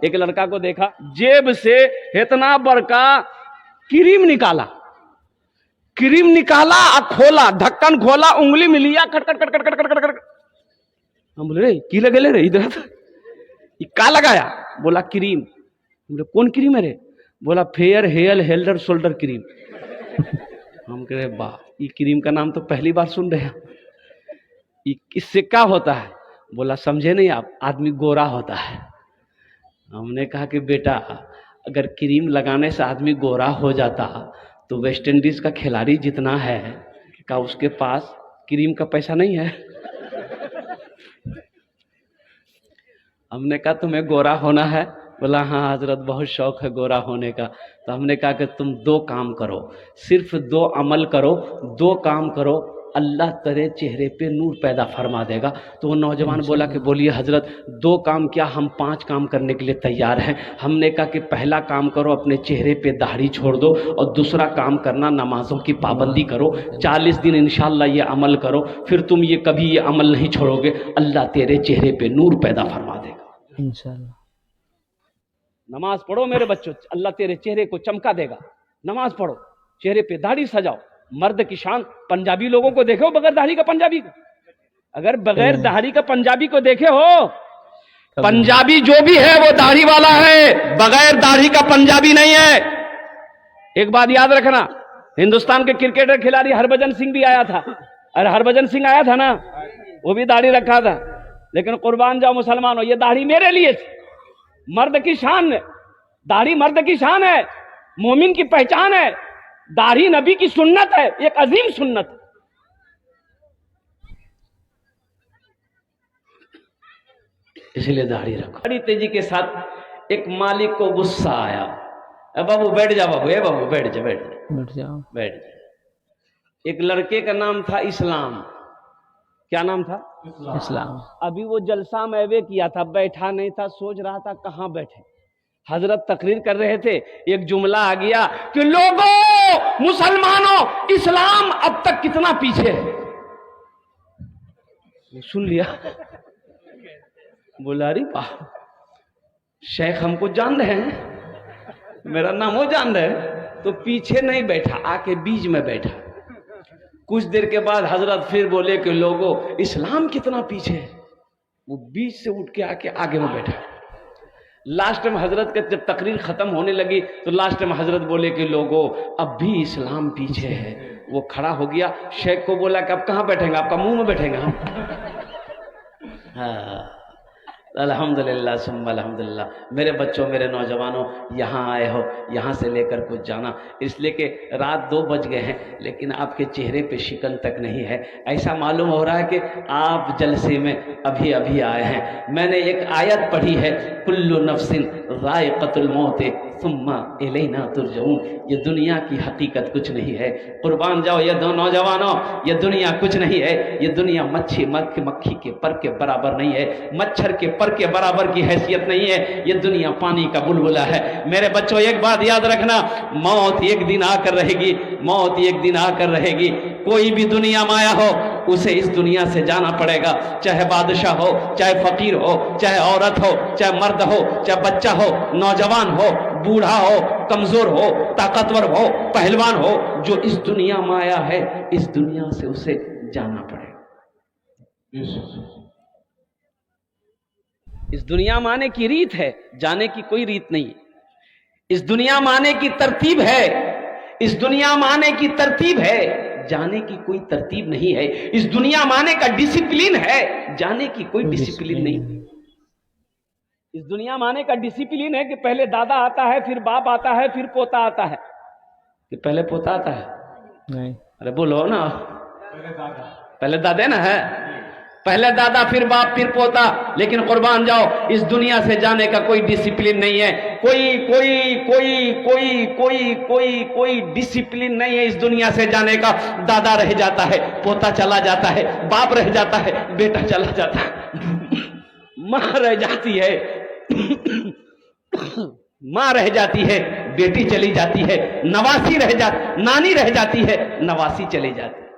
एक लड़का को देखा, जेब से इतना बड़का क्रीम निकाला, क्रीम निकाला और खोला, ढक्कन खोला, उंगली में लिया, खट खट खट खट खट खट खट। हम बोले रे की लगे रे इधर का लगाया? बोला क्रीम। बोले कौन क्रीम है रे? बोला फेयर हेयर हेल्डर शोल्डर क्रीम। हम कह रहे वाह, ये क्रीम का नाम तो पहली बार सुन रहे हैं, इससे क्या होता है? बोला समझे नहीं आप, आदमी गोरा होता है। हमने कहा कि बेटा अगर क्रीम लगाने से आदमी गोरा हो जाता तो वेस्ट इंडीज का खिलाड़ी जितना है, क्या उसके पास क्रीम का पैसा नहीं है? हमने कहा तुम्हें गोरा होना है? बोला हाँ हजरत बहुत शौक है गोरा होने का। तो हमने कहा कि तुम दो काम करो, सिर्फ दो अमल करो, दो काम करो, अल्लाह तेरे चेहरे पे नूर पैदा फरमा देगा। तो वो नौजवान बोला कि बोलिए हजरत दो काम क्या, हम 5 काम करने के लिए तैयार हैं। हमने कहा कि पहला काम करो अपने चेहरे पे दाढ़ी छोड़ दो, और दूसरा काम करना नमाजों की पाबंदी करो, 40 दिन इंशाल्लाह ये अमल करो, फिर तुम ये कभी ये अमल नहीं छोड़ोगे, अल्लाह तेरे चेहरे पे नूर पैदा फरमा देगा इंशाल्लाह। नमाज पढ़ो मेरे बच्चों, अल्लाह तेरे चेहरे को चमका देगा। नमाज पढ़ो, चेहरे पे दाढ़ी सजाओ, मर्द की शान। पंजाबी लोगों को देखे हो बगैर दाढ़ी का पंजाबी को? अगर बगैर दाढ़ी का पंजाबी को देखे हो? पंजाबी जो भी है वो दाढ़ी वाला है, बगैर दाढ़ी का पंजाबी नहीं है। एक बात याद रखना, हिंदुस्तान के क्रिकेटर खिलाड़ी हरभजन सिंह भी आया था। अरे हरभजन सिंह आया था ना, वो भी दाढ़ी रखा था। लेकिन कुर्बान जाओ मुसलमानों, ये दाढ़ी मेरे लिए थी। मर्द की शान, दाढ़ी मर्द की शान है, मोमिन की पहचान है। दाढ़ी नबी की सुन्नत है, एक अजीम सुन्नत है। इसलिए दाढ़ी रखो। बड़ी तेजी के साथ एक मालिक को गुस्सा आया। बाबू बैठ जा, बाबू, बाबू बैठ जा, बैठ जा, बैठ जा। एक लड़के का नाम था इस्लाम। क्या नाम था? इस्लाम। अभी वो जलसा में वे किया था, बैठा नहीं था, सोच रहा था कहां बैठे। हजरत तकरीर कर रहे थे, एक जुमला आ गया कि लोगों, मुसलमानों, इस्लाम अब तक कितना पीछे है। सुन लिया, बोला अरे वाह, शेख हमको जान रहे हैं, मेरा नाम वो जान रहे हैं। तो पीछे नहीं बैठा, आके बीच में बैठा। कुछ देर के बाद हजरत फिर बोले कि लोगों, इस्लाम कितना पीछे है। वो बीच से उठ के आके आगे में बैठा। लास्ट में हजरत के जब तकरीर खत्म होने लगी तो लास्ट में हजरत बोले कि लोगों, अब भी इस्लाम पीछे है। वो खड़ा हो गया, शेख को बोला कि अब कहाँ बैठेंगे? आपका मुंह में बैठेंगे हम। हाँ, अल्हम्दुलिल्लाह सुम्मा अल्हम्दुलिल्लाह। मेरे बच्चों, मेरे नौजवानों, यहाँ आए हो, यहाँ से लेकर कुछ जाना, इसलिए कि रात 2 बज गए हैं, लेकिन आपके चेहरे पे शिकन तक नहीं है। ऐसा मालूम हो रहा है कि आप जलसे में अभी अभी आए हैं। मैंने एक आयत पढ़ी है, कुल्लु नफ्सिन ज़ाइक़तुल मौत सुम्मा इलैना तुरजऊन। ये दुनिया की हकीकत कुछ नहीं है। कुर्बान जाओ ये दो नौजवानों, ये दुनिया कुछ नहीं है। ये दुनिया मक्खी के पर के बराबर नहीं है, मच्छर के पर के बराबर की हैसियत नहीं है। ये दुनिया पानी का बुलबुला है। मेरे बच्चों एक बात याद रखना, मौत एक दिन आकर रहेगी, मौत एक दिन आकर रहेगी। कोई भी दुनिया में आया हो, उसे इस दुनिया से जाना पड़ेगा। चाहे बादशाह हो, चाहे फकीर हो, चाहे औरत हो, चाहे मर्द हो, चाहे बच्चा हो, नौजवान हो, बूढ़ा हो, कमजोर हो, ताकतवर हो, पहलवान हो, जो इस दुनिया में आया है, इस दुनिया से उसे जाना पड़ेगा। इस दुनिया में आने की रीत है, जाने की कोई रीत नहीं है। इस दुनिया में आने की तरतीब है, इस दुनिया में आने की तरतीब है, जाने की कोई तरतीब नहीं है। इस दुनिया में आने का डिसिप्लिन है, जाने की कोई डिसिप्लिन नहीं। इस दुनिया में आने का डिसिप्लिन है कि पहले दादा आता है, फिर बाप आता है, फिर पोता आता है। कि पहले पोता आता है? नहीं। अरे बोलो ना, पहले दादा ना है, पहले दादा फिर बाप फिर पोता। लेकिन कुर्बान जाओ, इस दुनिया से जाने का कोई डिसिप्लिन नहीं है। कोई कोई कोई कोई कोई कोई कोई डिसिप्लिन नहीं है इस दुनिया से जाने का। दादा रह जाता है, पोता चला जाता है, बाप रह जाता है, बेटा चला जाता है, माँ रह जाती है, माँ रह जाती है, बेटी चली जाती है, नवासी रह जाती, नानी रह जाती है, नवासी चली जाती है।